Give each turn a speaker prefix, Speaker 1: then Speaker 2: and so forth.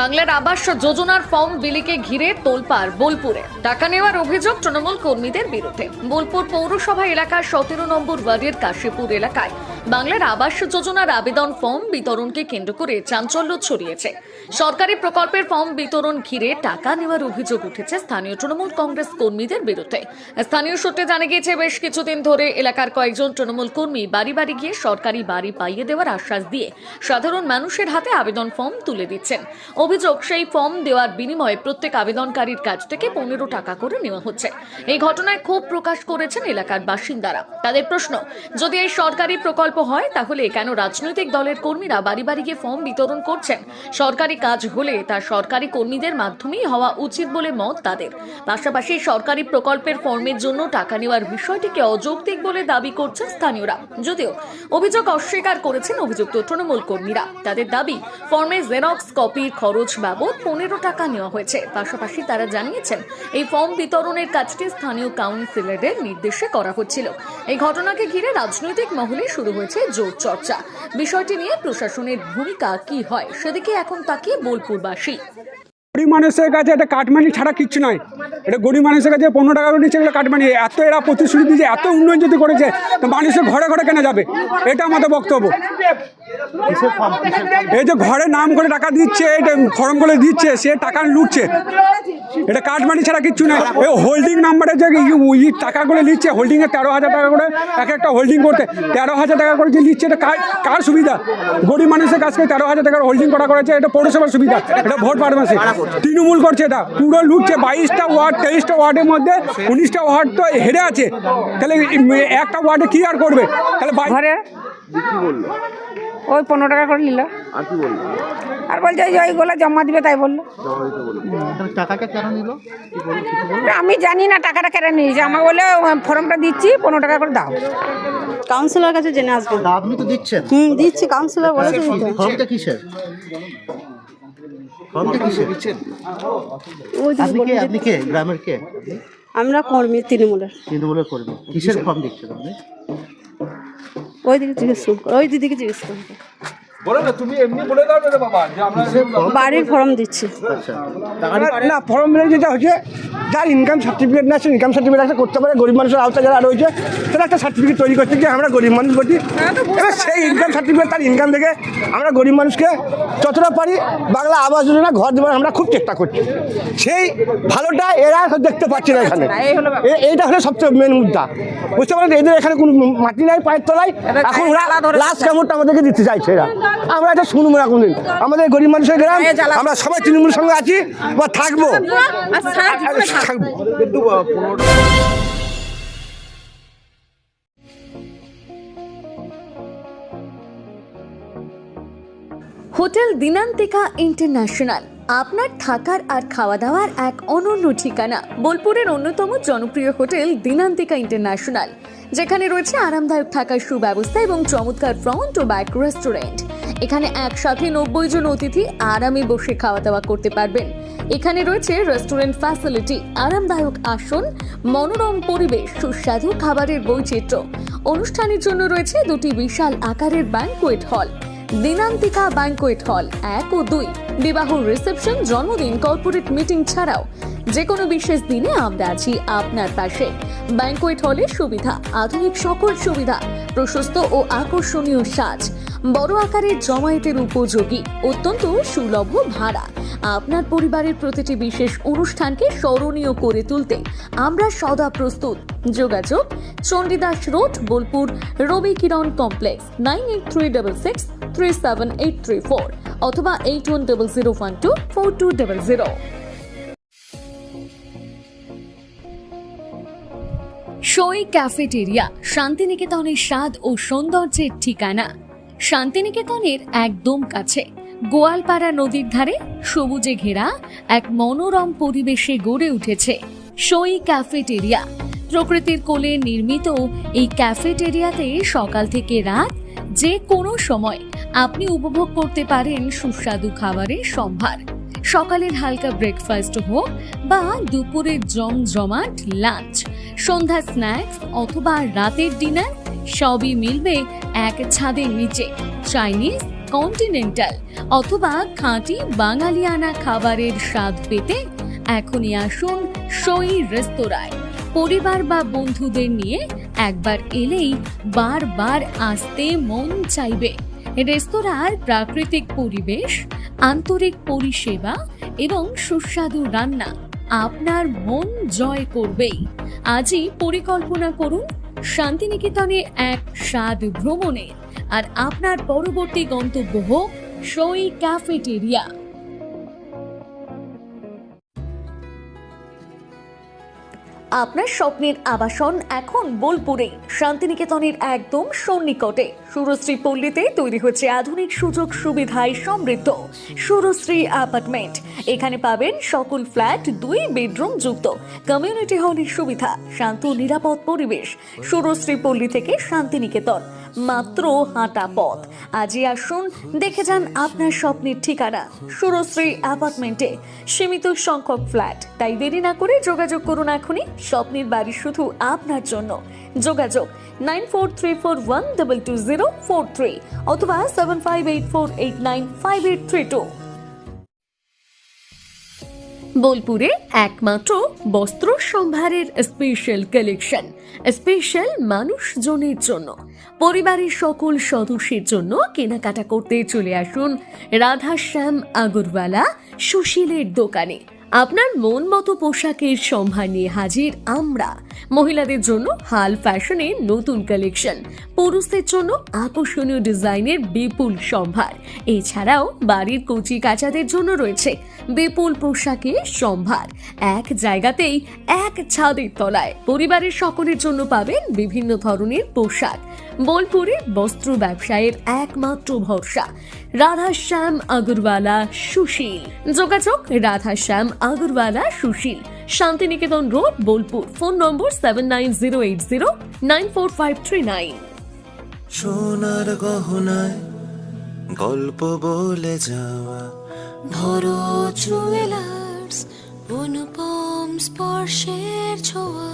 Speaker 1: বাংলার আবাস যোজনার ফর্ম বিলিকে ঘিরে তোলপাড় বোলপুরে। টাকা নেওয়ার অভিযোগ তৃণমূল কর্মীদের বিরুদ্ধে। বোলপুর পৌরসভা এলাকার 17 নম্বর ওয়ার্ডের কাশীপুর এলাকায় বাংলার আবাস যোজনার আবেদন ফর্ম বিতরণকে কেন্দ্র করে চাঞ্চল্য ছড়িয়েছে। সরকারি প্রকল্পের ফর্ম বিতরণ ঘিরে টাকা নেওয়ার অভিযোগ উঠেছে স্থানীয় তৃণমূল কংগ্রেস কর্মীদের বিরুদ্ধে। স্থানীয় সূত্রে জানা গিয়েছে, বেশ কিছুদিন ধরে এলাকার কয়েকজন তৃণমূল কর্মী বাড়ি বাড়ি গিয়ে সরকারি বাড়ি পাইয়ে দেওয়ার আশ্বাস দিয়ে সাধারণ মানুষের হাতে আবেদন ফর্ম তুলে দিচ্ছেন। অভিযোগ, সেই ফর্ম দেওয়ার বিনিময়ে প্রত্যেক আবেদনকারীর কাছ থেকে 15 টাকা করে নেওয়া হচ্ছে। এই ঘটনায় ক্ষোভ প্রকাশ করেছেন এলাকার বাসিন্দারা। তাদের প্রশ্ন, যদি এই সরকারি প্রকল্প হয় তাহলে কেন রাজনৈতিক দলের কর্মীরা বাড়ি বাড়ি গিয়ে ফর্ম বিতরণ করছেন? সরকারি কাজ হলে তা সরকারি কর্মীদের মাধ্যমেই হওয়া উচিত বলে মত তাদের। পাশাপাশি সরকারি প্রকল্পের ফর্মের জন্য টাকা নেওয়ার বিষয়টিকে অযৌক্তিক বলে দাবি করছেন স্থানীয়রা। যদিও অভিযোগ অস্বীকার করেছেন অভিযুক্ত তৃণমূল কর্মীরা। তাদের দাবি, ফর্মে জেরক্স কপির খরচ বাবদ 15 টাকা নেওয়া হয়েছে। পাশাপাশি তারা জানিয়েছেন, এই ফর্ম বিতরণের কাজটি স্থানীয় কাউন্সিলরদের নির্দেশে করা হচ্ছিল। এই ঘটনাকে ঘিরে রাজনৈতিক মহলে শুরু হয়েছে জোর চর্চা। বিষয়টি নিয়ে প্রশাসনের ভূমিকা কি হয় সেদিকে এখন তাকিয়ে বোলপুরবাসী।
Speaker 2: গরিব মানুষের কাছে এটা কাটমানি ছাড়া কিচ্ছু নয়। এটা গরিব মানুষের কাছে 15 টাকা করে নিচ্ছে, এগুলো কাটমানি। এত এরা প্রতিশ্রুতি দিয়েছে, এত উন্নয়ন যদি করেছে, তো মানুষের ঘরে ঘরে কেনা যাবে, এটা আমাদের বক্তব্য। এই যে ঘরে নাম করে টাকা দিচ্ছে, এটা ফর্ম করে দিচ্ছে, সে টাকা লুটছে। এটা কাটমানি ছাড়া কিচ্ছু নয়। এই হোল্ডিং নাম্বারে যে টাকাগুলো নিচ্ছে, হোল্ডিংয়ে 13,000 টাকা করে এক একটা হোল্ডিং করতে, 13,000 টাকা করে যে নিচ্ছে, এটা কার সুবিধা? গরিব মানুষের কাছে 13,000 টাকার হোল্ডিং করা করেছে, এটা পৌরসভার সুবিধা। এটা ভোট পারমাসে তৃণমূল করছে, এটা পুরো লুটছে। 22টা ওয়ার্ড, 23টা ওয়ার্ডের মধ্যে 19টা ওয়ার্ড তো হেরে আছে। তাহলে একটা ওয়ার্ডে কি আর করবে? তাহলে
Speaker 3: ঘরে ওই 15 টাকা করে নিল।
Speaker 4: আর কি বললো?
Speaker 3: আর বলছে যে ওইগুলো জমা দিবে, তাই বললো।
Speaker 4: টাকাটা কেন নিল?
Speaker 3: আমি জানি না টাকাটা কেন নিয়েছে। আমাকে বলে ফর্মটা দিচ্ছি, 15 টাকা করে দাও।
Speaker 5: কাউন্সিলর কাছে জেনে আসবো।
Speaker 4: আপনি তো দিচ্ছেন।
Speaker 5: দিচ্ছি, কাউন্সিলর বলেছে দিতে।
Speaker 4: ফর্মটা কিসের? ফর্মটা কিসের? আপনি কে? গ্রামের কে?
Speaker 5: আমরা কর্মী, তৃণমূলের।
Speaker 4: তৃণমূলের কর্মী। কিসের ফর্ম দিচ্ছেন আপনি?
Speaker 5: ওই দিকে জিজ্ঞেস করুন, ওই দিদিকে জিজ্ঞেস করুন। বাড়ির ফর্ম দিচ্ছি।
Speaker 4: আচ্ছা,
Speaker 2: না, ফর্ম মিলে যেটা হচ্ছে, যার ইনকাম সার্টিফিকেট না, সে ইনকাম সার্টিফিকেট একটা করতে পারে। গরিব মানুষের আওতা যারা রয়েছে, তারা একটা সার্টিফিকেট তৈরি করতে গিয়ে আমরা গরিব মানুষ করছি। এবার সেই ইনকাম সার্টিফিকেট, তার ইনকাম থেকে আমরা গরিব মানুষকে যতটা পারি বাংলা আবাস যোজনা ঘর দেওয়ার আমরা খুব চেষ্টা করছি। সেই ভালোটা এরা দেখতে পাচ্ছি না এখানে। এইটা হলো সবচেয়ে মেন মুদ্রা, বুঝতে পারেন? এদের এখানে কোনো মাটি নাই পায়ের তলায়। এখন ওরা লাস্ট কামড়টা আমাদেরকে দিতে চাইছে। এরা আমরা এটা শুনবো না কোনদিন। আমাদের গরিব মানুষের গ্রাম, আমরা সবাই তৃণমূলের সঙ্গে আছি বা থাকবো।
Speaker 1: হোটেল দিনান্তিকা ইন্টারন্যাশনাল আপনার থাকার আর খাওয়া দাওয়ার এক অনন্য ঠিকানা। বোলপুরের অন্যতম জনপ্রিয় হোটেল দিনান্তিকা ইন্টারন্যাশনাল, যেখানে রয়েছে আরামদায়ক থাকার সুব্যবস্থা এবং চমৎকার ফ্রন্ট ও ব্যাক রেস্টুরেন্ট। এখানে একসাথে 90 জন অতিথি আরামে বসে খাওয়া দাওয়া করতে পারবেন। এখানে রয়েছে রেস্টুরেন্ট ফ্যাসিলিটি, আরামদায়ক আসন, মনোরম পরিবেশ, সুস্বাদু খাবারের বৈচিত্র্য। অনুষ্ঠানের জন্য রয়েছে 2টি বিশাল আকারের banquet hall, Dinantika banquet hall 1 ও 2। বিবাহ, রিসেপশন, জন্মদিন, কর্পোরেট মিটিং ছাড়াও যে কোনো বিশেষ দিনে আমরা আছি আপনার পাশে। ব্যাংকোয়েট হলের সুবিধা, আধুনিক সকল সুবিধা, প্রশস্ত ও আকর্ষণীয় সাজ, বড় আকারের জমায়েতের উপযোগী, অত্যন্ত সুলভ ভাড়া। আপনার পরিবারের প্রতিটি বিশেষ অনুষ্ঠানকে স্মরণীয় করে তুলতে আমরা সদা প্রস্তুত। যোগাযোগ চণ্ডীদাস রোড, বোলপুর, রবি কিরণ কমপ্লেক্স, 9836637834 অথবা 8100124200। সই ক্যাফেটেরিয়া, শান্তিনিকেতনের স্বাদ ও সৌন্দর্যের ঠিকানা। শান্তিনিকেতনের একদম কাছে, গোয়ালপাড়া নদীর ধারে সবুজে ঘেরা এক মনোরম পরিবেশে গড়ে উঠেছে সই ক্যাফেটেরিয়া। প্রকৃতির কোলে নির্মিত এই ক্যাফেটেরিয়াতে সকাল থেকে রাত যে কোনো সময় আপনি উপভোগ করতে পারেন সুস্বাদু খাবারের সম্ভার। সকালের হালকা ব্রেকফাস্ট হোক বা দুপুরের জমজমাট লাঞ্চ, সন্ধ্যা স্ন্যাক্স অথবা রাতের ডিনার, সবই মিলবে এক ছাদের নিচে। চাইনিজ, কন্টিনেন্টাল অথবা খাঁটি বাঙালিয়ানা খাবারের স্বাদ পেতে এখনই আসুন সই রেস্তোরাঁয়। পরিবার বা বন্ধুদের নিয়ে একবার এলেই বারবার আসতে মন চাইবে। রেস্তোরাঁর প্রাকৃতিক পরিবেশ, আন্তরিক পরিষেবা এবং সুস্বাদু রান্না আপনার মন জয় করবেই। আজই পরিকল্পনা করুন শান্তিনিকেতনে এক স্বাদ ভ্রমণের, আর আপনার পরবর্তী গন্তব্য হোক সই ক্যাফেটেরিয়া। আপনার স্বপ্নের আবাসন এখন বোলপুরে, শান্তিনিকেতনের একদম সন্নিকটে সুরশ্রী পল্লীতে তৈরি হচ্ছে আধুনিক সুযোগ সুবিধায় সমৃদ্ধ সুরশ্রী অ্যাপার্টমেন্ট। এখানে পাবেন সকল ফ্ল্যাট 2 বেডরুম যুক্ত, কমিউনিটি হলের সুবিধা, শান্ত নিরাপদ পরিবেশ। সুরশ্রী পল্লী থেকে শান্তিনিকেতন মাত্র হাঁটা পথ। আজই আসুন, দেখে যান আপনার স্বপ্নের ঠিকানা সুরশ্রী অ্যাপার্টমেন্টে। সীমিত সংখ্যক ফ্ল্যাট, তাই দেরি না করে যোগাযোগ করুন এখনই। স্বপ্নের বাড়ি শুধু আপনার জন্য। যোগাযোগ 9434122043 অথবা 7584895832। বোলপুরে একমাত্র বস্ত্র সম্ভারের স্পেশাল কালেকশন, স্পেশাল মানুষজনের জন্য। পরিবারের সকল সদস্যের জন্য কেনাকাটা করতে চলে আসুন রাধাশ্যাম আগরওয়ালা সুশীলের দোকানে। আপনার মন মতো পোশাকের সম্ভার নিয়ে হাজির আমরা। মহিলাদের জন্য হাল ফ্যাশনের নতুন কালেকশন, পুরুষদের জন্য আকর্ষণীয় ডিজাইনের বিপুল সম্ভার। এছাড়াও বাড়ির কচি কাচাদের জন্য রয়েছে বিপুল পোশাকের সম্ভার। এক জায়গাতেই, এক ছাদের তলায় পরিবারের সকলের জন্য পাবেন বিভিন্ন ধরনের পোশাক। বোলপুরে বস্ত্র ব্যবসায়ের একমাত্র ভরসা রাধাশ্যাম আগরওয়ালা সুশীল। যোগাযোগ Radhashyam Agarwala Sushil, Shantiniketan road, Bolpur. Phone number 7908094539।
Speaker 6: সোনার গহনায় গল্প বলে যাওয়া
Speaker 7: ভরো জুয়েলার্স, অনুপম স্পর্শের ছোঁয়া।